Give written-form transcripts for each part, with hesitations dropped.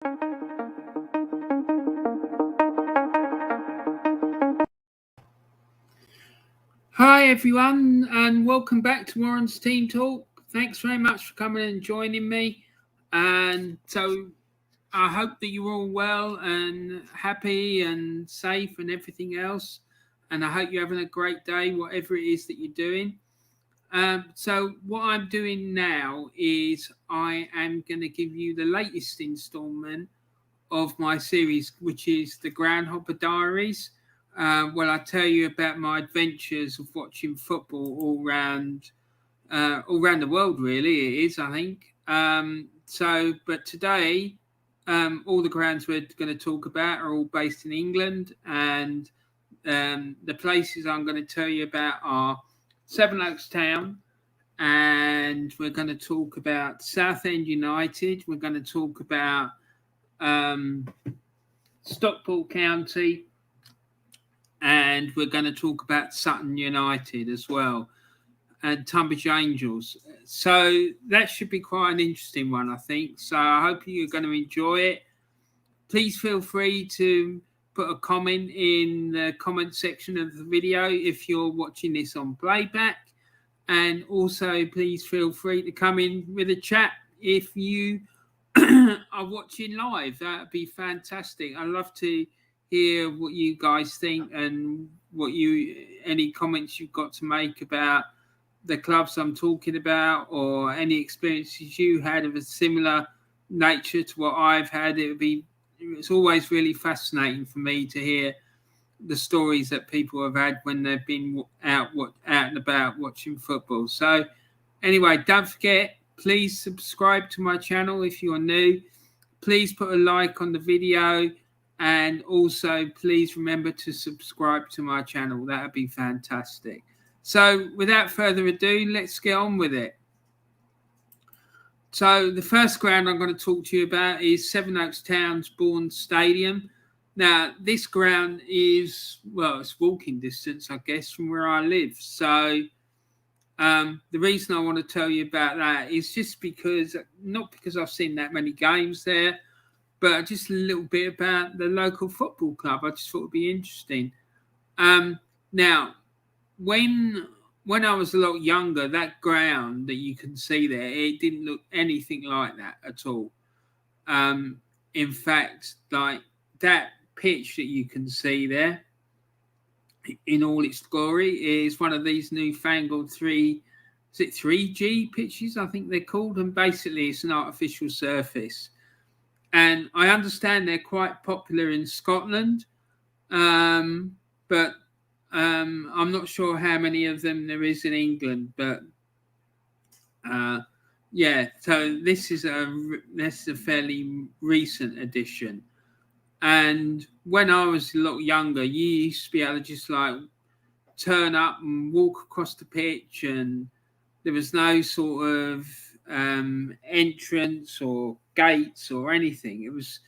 Hi everyone, and welcome back to Warren's Team Talk. Thanks very much for coming and joining me. And so I hope that you're all well and happy and safe and everything else. And I hope you're having a great day, whatever it is that you're doing. So what I'm doing now is I am going to give you the latest installment of my series, which is the Groundhopper Diaries. Well, I tell you about my adventures of watching football all around the world. Really, it is. I think. But today, all the grounds we're going to talk about are all based in England, and the places I'm going to tell you about are Sevenoaks Town, and we're going to talk about Southend United. We're going to talk about Stockport County, and we're going to talk about Sutton United as well, and Tonbridge Angels. So that should be quite an interesting one, I think. So I hope you're going to enjoy it. Please feel free to put a comment in the comment section of the video if you're watching this on playback. And also, please feel free to come in with a chat if you are watching live. That'd be fantastic. I'd love to hear what you guys think and any comments you've got to make about the clubs I'm talking about, or any experiences you had of a similar nature to what I've had. It's always really fascinating for me to hear the stories that people have had when they've been out and about watching football. So anyway, don't forget, please subscribe to my channel if you're new. Please put a like on the video, and also please remember to subscribe to my channel. That would be fantastic. So without further ado, let's get on with it. So the first ground I'm going to talk to you about is Sevenoaks Town's Bourne Stadium. Now, this ground is, well, it's walking distance, I guess, from where I live. So the reason I want to tell you about that is just because, not because I've seen that many games there, but just a little bit about the local football club. I just thought it would be interesting. Now, when I was a lot younger, that ground that you can see there, it didn't look anything like that at all. In fact, like that pitch that you can see there in all its glory is one of these newfangled 3G pitches, I think they're called, and basically it's an artificial surface. And I understand they're quite popular in Scotland, but I'm not sure how many of them there is in England. But so this is a fairly recent addition. And when I was a lot younger, you used to be able to just like turn up and walk across the pitch, and there was no sort of entrance or gates or anything. It was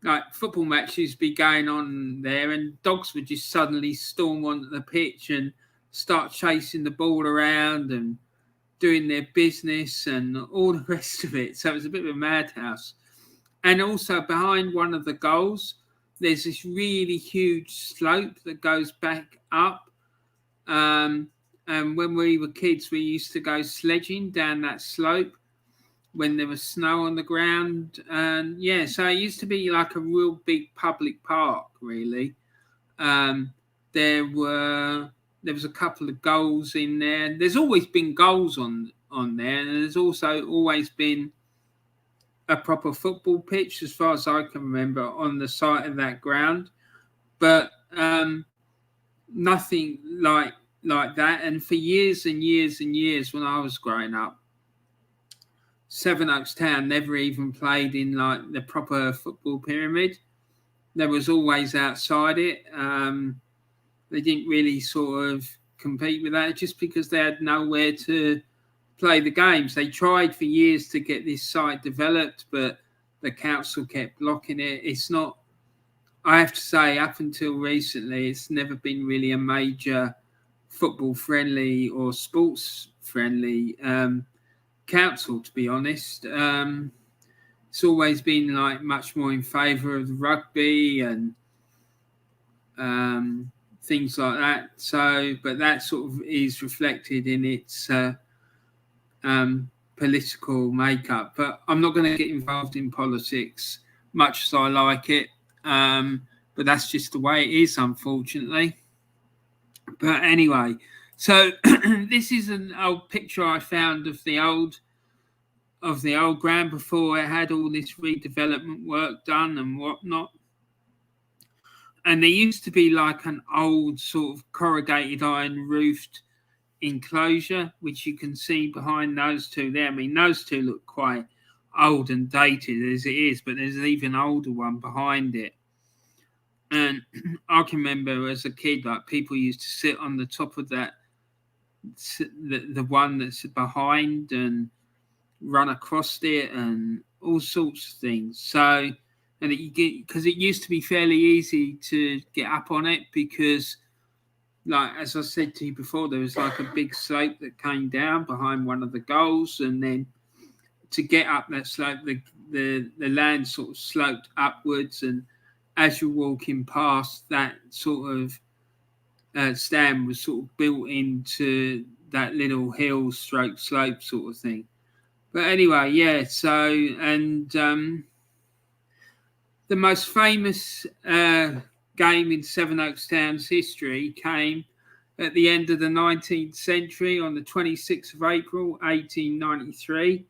like football matches be going on there, and dogs would just suddenly storm onto the pitch and start chasing the ball around and doing their business and all the rest of it. So it was a bit of a madhouse. And also behind one of the goals, there's this really huge slope that goes back up. And when we were kids, we used to go sledging down that slope when there was snow on the ground. And so it used to be like a real big public park, really. There was a couple of goals in there. There's always been goals on there, and there's also always been a proper football pitch, as far as I can remember, on the site of that ground. But nothing like that. And for years and years and years, when I was growing up, Sevenoaks Town never even played in like the proper football pyramid. There was always outside it. They didn't really sort of compete with that, just because they had nowhere to play the games. They tried for years to get this site developed, but the council kept blocking it. It's not, I have to say, up until recently, it's never been really a major football friendly or sports friendly council, to be honest. it's always been like much more in favour of the rugby and things like that. So, but that sort of is reflected in its political makeup. But I'm not going to get involved in politics, much as I like it. But that's just the way it is, unfortunately. But anyway, so this is an old picture I found of the old ground before it had all this redevelopment work done and whatnot. And there used to be like an old sort of corrugated iron roofed enclosure, which you can see behind those two there. I mean, those two look quite old and dated as it is, but there's an even older one behind it. And I can remember as a kid, like people used to sit on the top of that, the one that's behind, and run across it and all sorts of things. So, and because it used to be fairly easy to get up on it because, like as I said to you before, there was like a big slope that came down behind one of the goals, and then to get up that slope, the land sort of sloped upwards, and as you're walking past, that sort of stand was sort of built into that little hill stroke slope sort of thing. But anyway, yeah, so, and the most famous game in Sevenoaks Town's history came at the end of the 19th century on the 26th of April, 1893,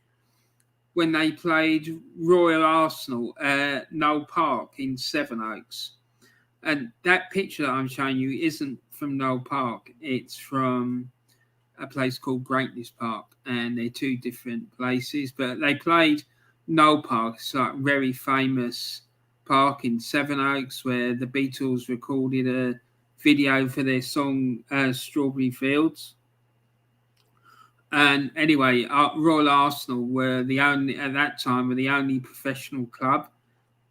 when they played Royal Arsenal at Knoll Park in Sevenoaks. And that picture that I'm showing you isn't from Knoll Park, it's from a place called Greatness Park, and they're two different places, but they played Knoll Park. It's like a very famous park in Sevenoaks where the Beatles recorded a video for their song Strawberry Fields. And anyway, Royal Arsenal were the only professional club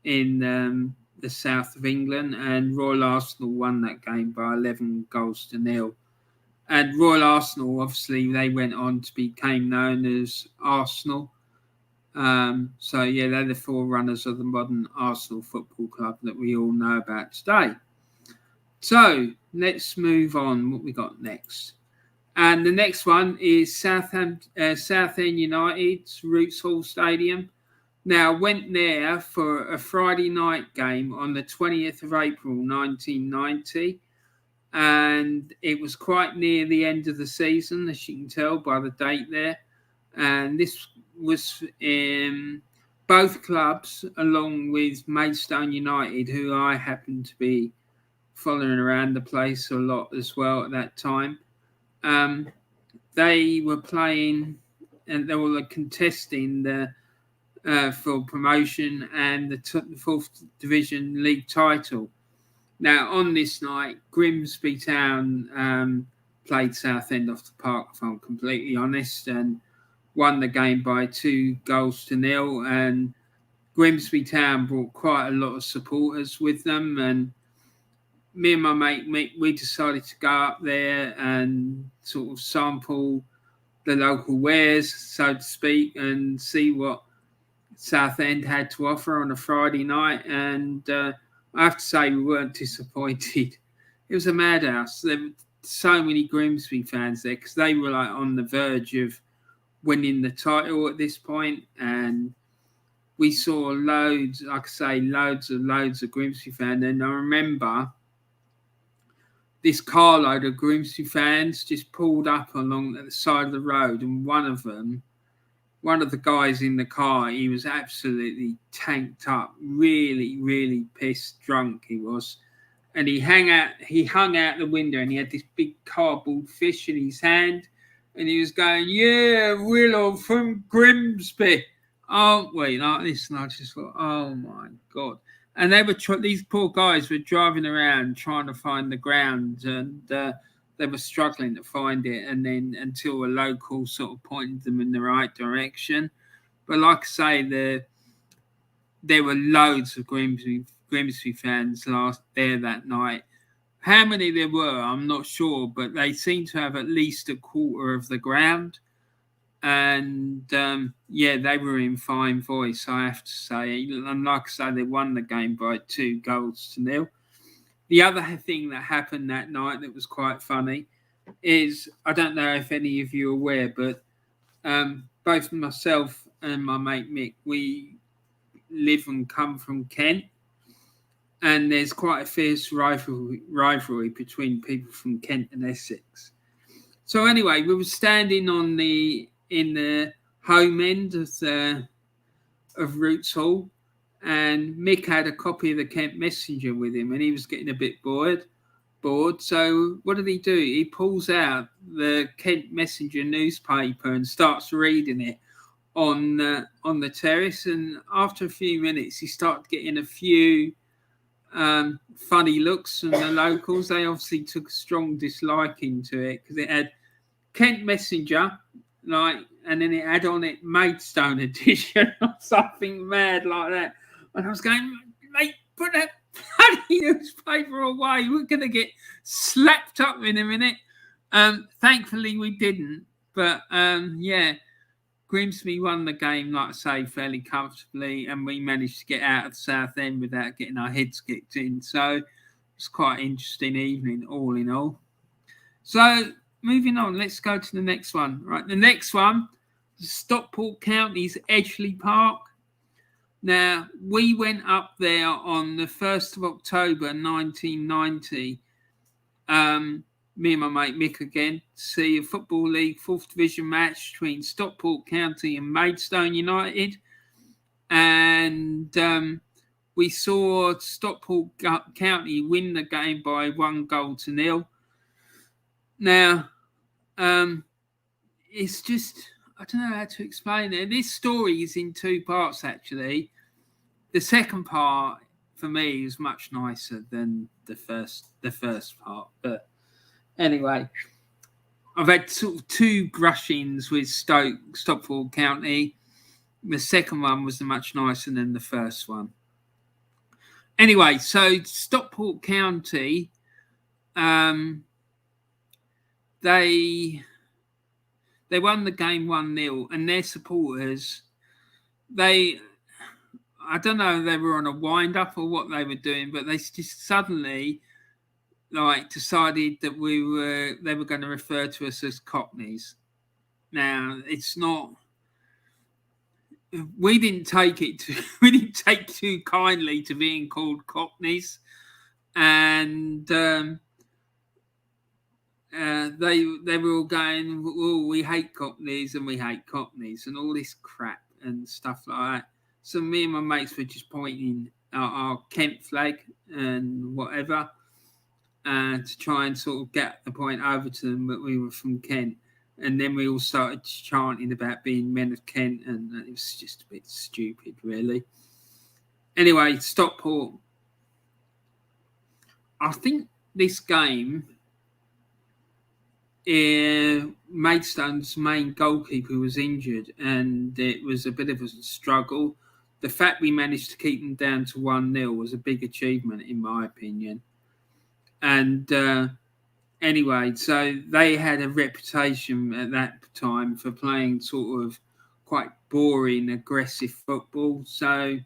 in the south of England, and Royal Arsenal won that game by 11 goals to nil. And Royal Arsenal, obviously, they went on to become known as Arsenal. So, yeah, they're the forerunners of the modern Arsenal Football Club that we all know about today. So, let's move on. What we got next? And the next one is Southend United's Roots Hall Stadium. Now, I went there for a Friday night game on the 20th of April, 1990. And it was quite near the end of the season, as you can tell by the date there. And this was in both clubs, along with Maidstone United, who I happened to be following around the place a lot as well at that time. They were playing, and they were contesting for promotion and the fourth division league title. Now, on this night, Grimsby Town played Southend off the park, if I'm completely honest, and won the game by 2 goals to nil. And Grimsby Town brought quite a lot of supporters with them. And me and my mate, we decided to go up there and sort of sample the local wares, so to speak, and see what Southend had to offer on a Friday night. And I have to say, we weren't disappointed. It was a madhouse. There were so many Grimsby fans there because they were like on the verge of winning the title at this point. And we saw loads, like I say, loads of Grimsby fans. And I remember this carload of Grimsby fans just pulled up along the side of the road, and one of the guys in the car, he was absolutely tanked up, really, really pissed drunk he was. And he hung out the window, and he had this big cardboard fish in his hand, and he was going, "Yeah, we're all from Grimsby, aren't we?" Like this, and I just thought, oh my God. And they were these poor guys were driving around trying to find the ground, and they were struggling to find it, and then until a local sort of pointed them in the right direction. But like I say, there were loads of Grimsby fans there that night. How many there were, I'm not sure, but they seemed to have at least a quarter of the ground. And they were in fine voice, I have to say. And like I say, they won the game by 2-0. The other thing that happened that night that was quite funny is, I don't know if any of you are aware, but both myself and my mate Mick, we live and come from Kent, and there's quite a fierce rivalry between people from Kent and Essex. So anyway, we were standing in the home end of Roots Hall, and Mick had a copy of the Kent Messenger with him, and he was getting a bit bored. So what did he do? He pulls out the Kent Messenger newspaper and starts reading it on the terrace. And after a few minutes, he started getting a few funny looks from the locals. They obviously took a strong disliking to it because it had Kent Messenger, and then it had on it Maidstone edition or something mad like that. And I was going, mate, put that bloody newspaper away. We're going to get slapped up in a minute. Thankfully, we didn't. But, Grimsby won the game, like I say, fairly comfortably. And we managed to get out of Southend without getting our heads kicked in. So it's quite an interesting evening, all in all. So moving on, let's go to the next one. Right, the next one, Stockport County's Edgeley Park. Now, we went up there on the 1st of October 1990, me and my mate Mick again, to see a Football League 4th Division match between Stockport County and Maidstone United. And we saw Stockport County win the game by 1-0. Now, it's just, I don't know how to explain it. This story is in 2 parts, actually. The second part, for me, is much nicer than the first part. But anyway, I've had sort of 2 brushings with Stockport County. The second one was much nicer than the first one. Anyway, so Stockport County, they won the game 1-0, and their supporters, I don't know if they were on a wind-up or what they were doing, but they just suddenly decided that they were going to refer to us as Cockneys. Now, it's not. We didn't take too kindly to being called Cockneys, and they were all going, "Oh, we hate Cockneys and we hate Cockneys," and all this crap and stuff like that. So me and my mates were just pointing our Kent flag and whatever, to try and sort of get the point over to them that we were from Kent. And then we all started chanting about being men of Kent, and it was just a bit stupid, really. Anyway, Stockport. I think this game, Maidstone's main goalkeeper was injured, and it was a bit of a struggle. The fact we managed to keep them down to 1-0 was a big achievement, in my opinion. And anyway, so they had a reputation at that time for playing sort of quite boring, aggressive football. So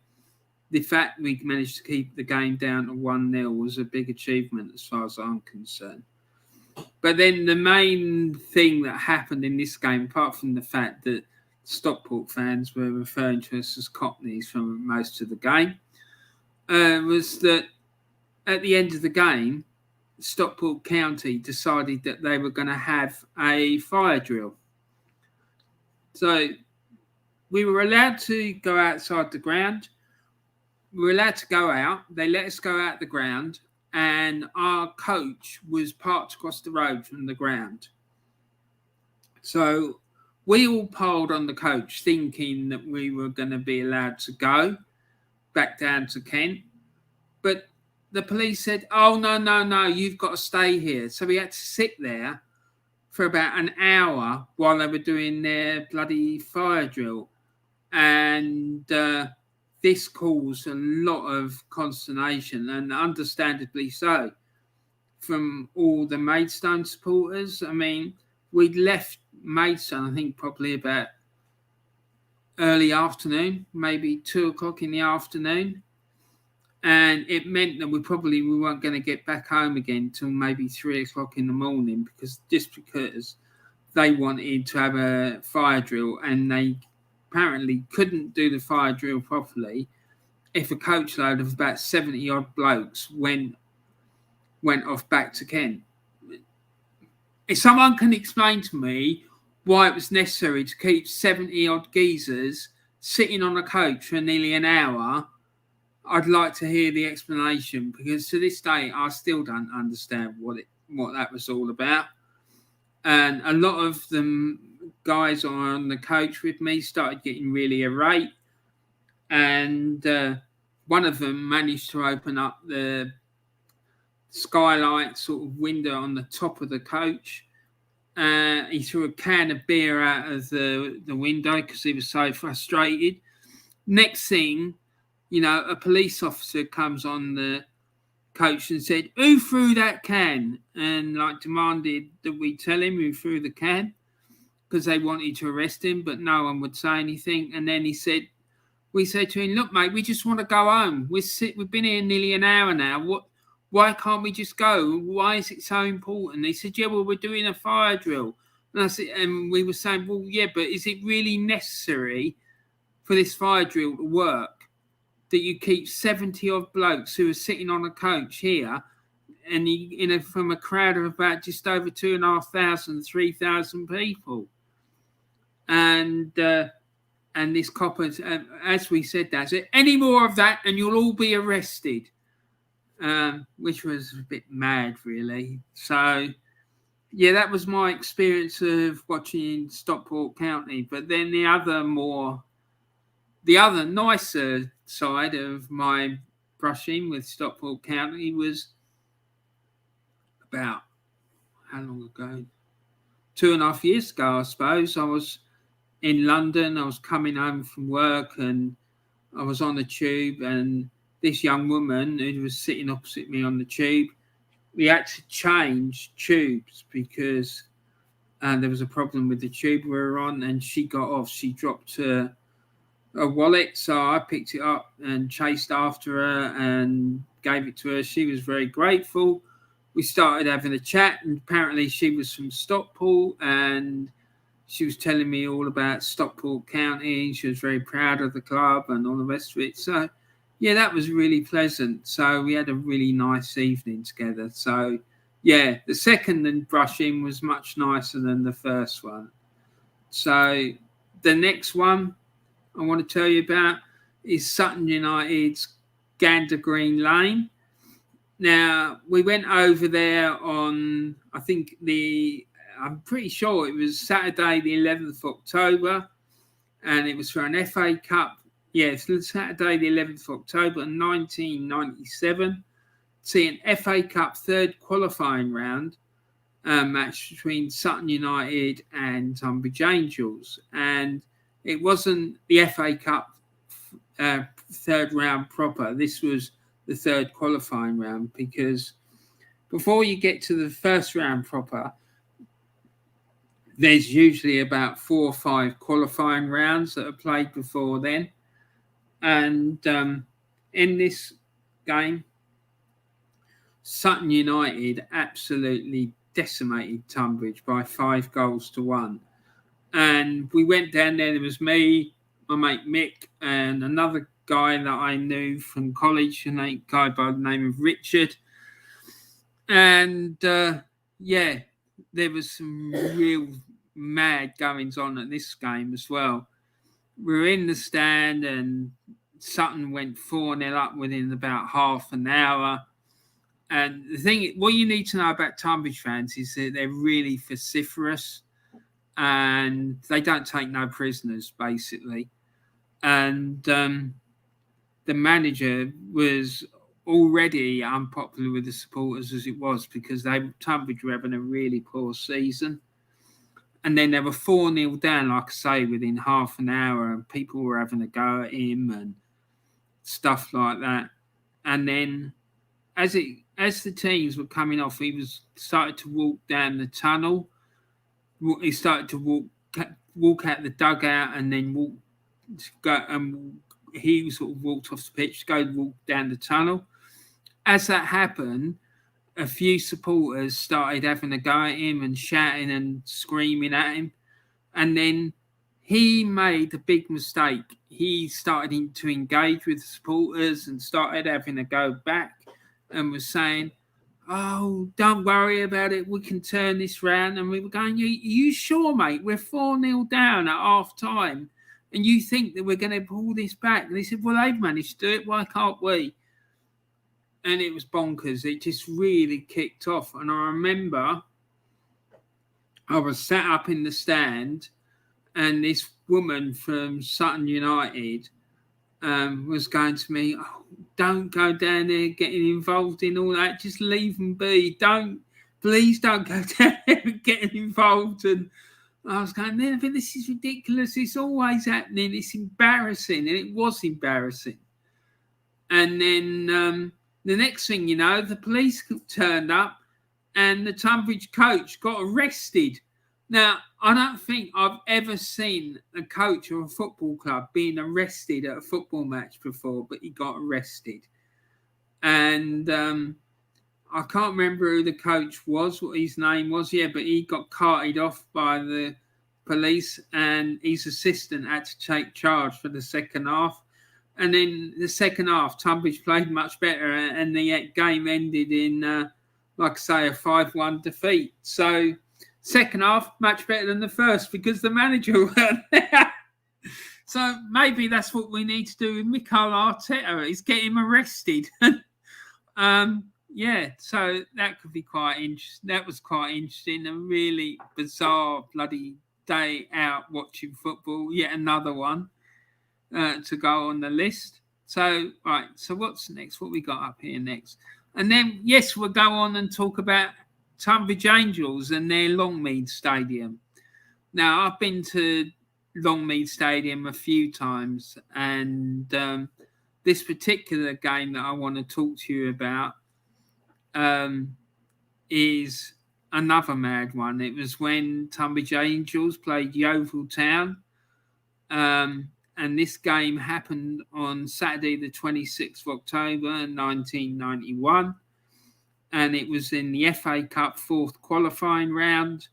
the fact we managed to keep the game down to 1-0 was a big achievement as far as I'm concerned. But then the main thing that happened in this game, apart from the fact that Stockport fans were referring to us as Cockneys for most of the game, was that at the end of the game, Stockport County decided that they were going to have a fire drill. So we were allowed to go outside the ground. We were allowed to go out. They let us go out the ground, and our coach was parked across the road from the ground. So we all piled on the coach thinking that we were going to be allowed to go back down to Kent. But the police said, "Oh, no, you've got to stay here." So we had to sit there for about an hour while they were doing their bloody fire drill. And this caused a lot of consternation, and understandably so, from all the Maidstone supporters. I mean, we'd left Maidstone, I think probably about early afternoon, maybe 2:00 in the afternoon. And it meant that we weren't going to get back home again till maybe 3:00 in the morning, because they wanted to have a fire drill, and they apparently couldn't do the fire drill properly if a coach load of about 70 odd blokes went off back to Kent. If someone can explain to me why it was necessary to keep 70 odd geezers sitting on a coach for nearly an hour, I'd like to hear the explanation, because to this day I still don't understand what that was all about. And a lot of them guys on the coach with me started getting really irate, and one of them managed to open up the skylight sort of window on the top of the coach. He threw a can of beer out of the window because he was so frustrated. Next thing, a police officer comes on the coach and said, "Who threw that can?" And demanded that we tell him who threw the can, because they wanted to arrest him, but no one would say anything. And then we said to him, "Look, mate, we just want to go home. We've been here nearly an hour now. Why can't we just go? Why is it so important?" He said, "Yeah, well, we're doing a fire drill." And we were saying, "Well, yeah, but is it really necessary for this fire drill to work, that you keep 70 odd blokes who are sitting on a coach here, and from a crowd of about just over 2,500, 3,000 people?" And this copper, as we said that, said, "Any more of that and you'll all be arrested," which was a bit mad, really. So, yeah, that was my experience of watching Stockport County. But then the other nicer side of my brushing with Stockport County was about, how long ago? 2.5 years ago, I suppose. I was in London. I was coming home from work, and I was on the tube, and this young woman who was sitting opposite me on the tube, we had to change tubes because there was a problem with the tube we were on, and she got off. She dropped her wallet, so I picked it up and chased after her and gave it to her. She was very grateful. We started having a chat, and apparently she was from Stockport, and she was telling me all about Stockport County. She was very proud of the club and all the rest of it. So, yeah, that was really pleasant. So we had a really nice evening together. So, yeah, the second brushing was much nicer than the first one. So the next one I want to tell you about is Sutton United's Gander Green Lane. Now, we went over there on, I'm pretty sure it was Saturday the 11th of October, and it was for an FA Cup. Yes, Saturday the 11th of October 1997, see an FA Cup third qualifying round match between Sutton United and Tonbridge Angels. And it wasn't the FA Cup third round proper. This was the third qualifying round, because before you get to the first round proper, there's usually about 4 or 5 qualifying rounds that are played before then. And in this game, Sutton United absolutely decimated Tonbridge by 5-1. And we went down there. There was me, my mate Mick, and another guy that I knew from college, a guy by the name of Richard. And yeah, there was some real mad goings on at this game as well. We were in the stand, and Sutton went 4-0 up within about half an hour. And the thing, what you need to know about Tonbridge fans is that they're really vociferous, and they don't take no prisoners, basically. And the manager was already unpopular with the supporters as it was, because Tonbridge were having a really poor season. And then they were 4-0 down, like I say, within half an hour, and people were having a go at him and stuff like that. And then as the teams were coming off, he started to walk down the tunnel, he started to walk out the dugout and then he sort of walked off the pitch to walk down the tunnel. As that happened, a few supporters started having a go at him and shouting and screaming at him. And then he made a big mistake. He started to engage with the supporters and started having a go back and was saying, "Oh, don't worry about it. We can turn this round." And we were going, you sure, mate? We're 4-0 down at half time. And you think that we're going to pull this back? And he said, well, they've managed to do it. Why can't we? And it was bonkers. It just really kicked off. And I remember I was sat up in the stand and this woman from Sutton United was going to me, "Oh, don't go down there getting involved in all that. Just leave them be. Please don't go down there getting involved." And I was going, "This is ridiculous. It's always happening. It's embarrassing." And it was embarrassing. And then the next thing you know, the police turned up and the Tonbridge coach got arrested. Now, I don't think I've ever seen a coach of a football club being arrested at a football match before, but he got arrested. And I can't remember who the coach was, what his name was, but he got carted off by the police and his assistant had to take charge for the second half. And then the second half, Tonbridge played much better and the game ended in, like I say, a 5-1 defeat. So second half, much better than the first because the manager weren't there. So maybe that's what we need to do with Mikel Arteta, is get him arrested. So that could be quite interesting. That was quite interesting. A really bizarre bloody day out watching football. Yet another one to go on the list. So, right. So what's next? What we got up here next? And then, yes, we'll go on and talk about Tonbridge Angels and their Longmead Stadium. Now, I've been to Longmead Stadium a few times, and this particular game that I want to talk to you about is another mad one. It was when Tonbridge Angels played Yeovil Town, and this game happened on Saturday the 26th of October 1991. And it was in the FA Cup fourth qualifying round.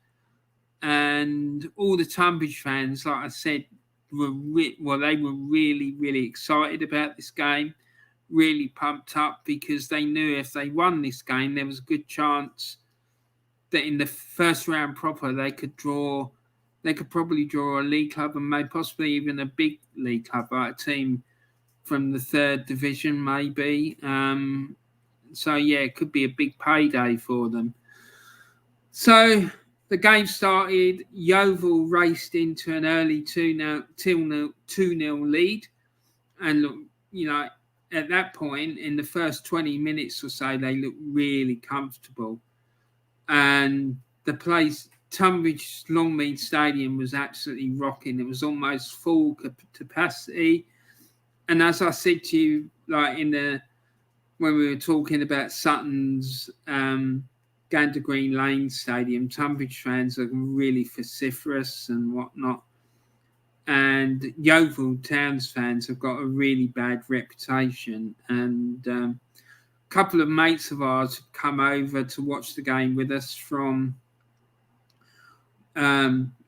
And all the Tonbridge fans, like I said, they were really, really excited about this game, really pumped up because they knew if they won this game, there was a good chance that in the first round proper, they could probably draw a league club and maybe possibly even a big league club, like a team from the third division, maybe. So, it could be a big payday for them. So the game started. Yeovil raced into an early 2-0 lead. And, at that point, in the first 20 minutes or so, they looked really comfortable. And the place, Tonbridge Longmead Stadium, was absolutely rocking. It was almost full capacity. And as I said to you, when we were talking about Sutton's Gander Green Lane Stadium, Tonbridge fans are really vociferous and whatnot. And Yeovil Town's fans have got a really bad reputation. And a couple of mates of ours have come over to watch the game with us from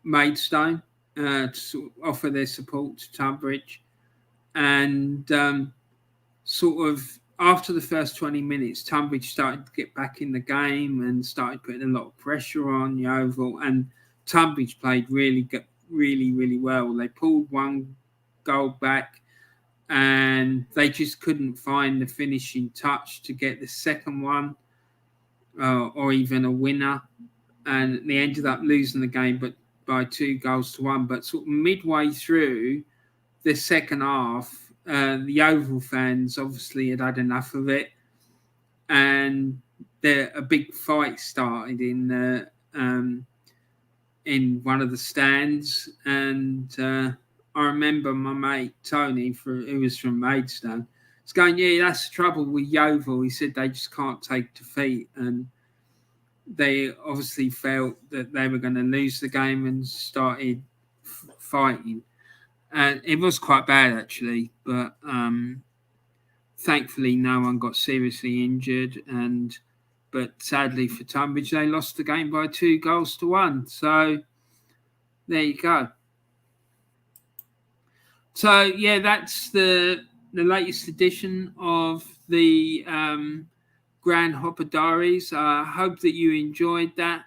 Maidstone to offer their support to Tonbridge. And after the first 20 minutes, Tonbridge started to get back in the game and started putting a lot of pressure on Yeovil. And Tonbridge played really, really well. They pulled one goal back and they just couldn't find the finishing touch to get the second one or even a winner. And they ended up losing the game but by 2-1. But sort of midway through the second half, the Yeovil fans obviously had enough of it, and a big fight started in one of the stands. And I remember my mate Tony, who was from Maidstone, was going, "Yeah, that's the trouble with Yeovil." He said they just can't take defeat, and they obviously felt that they were going to lose the game and started fighting. And it was quite bad, actually, but thankfully no one got seriously injured. But sadly for Tonbridge, they lost the game by 2-1. So there you go. So yeah, that's the latest edition of the Grand Hopper Diaries. I hope that you enjoyed that.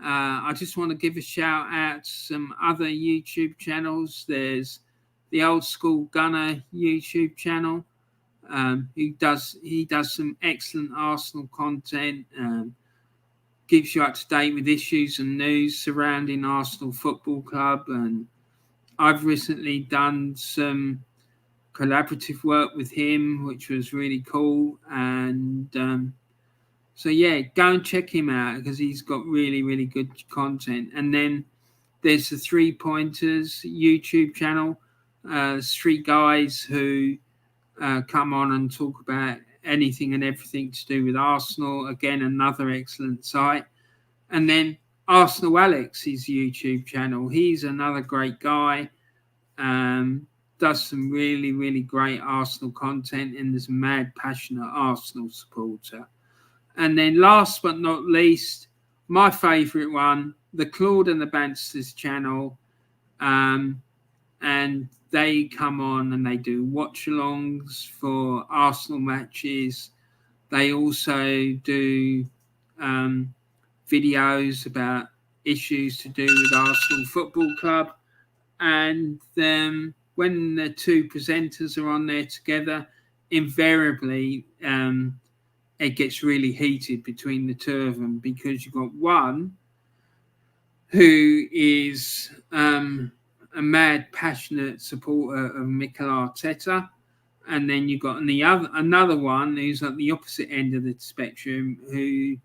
I just want to give a shout out to some other YouTube channels. There's the Old School Gunner YouTube channel. He does some excellent Arsenal content. Keeps you up to date with issues and news surrounding Arsenal Football Club. And I've recently done some collaborative work with him, which was really cool. And so yeah, go and check him out because he's got really, really good content. And then there's the 3 Pointers YouTube channel. 3 guys who come on and talk about anything and everything to do with Arsenal. Again, another excellent site. And then Arsenal Alex's YouTube channel. He's another great guy. Does some really, really great Arsenal content and is a mad, passionate Arsenal supporter. And then last but not least, my favourite one, the Claude and the Bansters channel. And they come on and they do watch-alongs for Arsenal matches. They also do videos about issues to do with Arsenal Football Club. And when the 2 presenters are on there together, invariably it gets really heated between the 2 of them because you've got one who is a mad, passionate supporter of Mikel Arteta, and then you've got another one who's at the opposite end of the spectrum who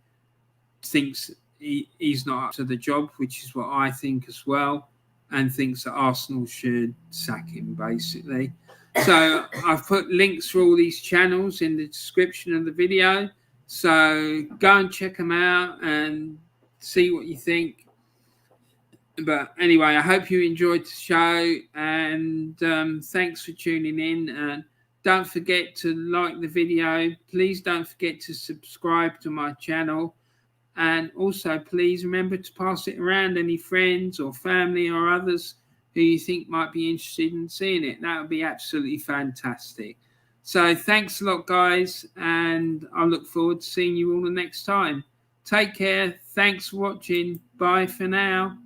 thinks he's not up to the job, which is what I think as well, and thinks that Arsenal should sack him, basically. So I've put links for all these channels in the description of the video. So go and check them out and see what you think. But anyway, I hope you enjoyed the show, and thanks for tuning in. And don't forget to like the video. Please don't forget to subscribe to my channel. And also, please remember to pass it around any friends or family or others who you think might be interested in seeing it. That would be absolutely fantastic. So thanks a lot, guys, and I look forward to seeing you all the next time. Take care. Thanks for watching. Bye for now.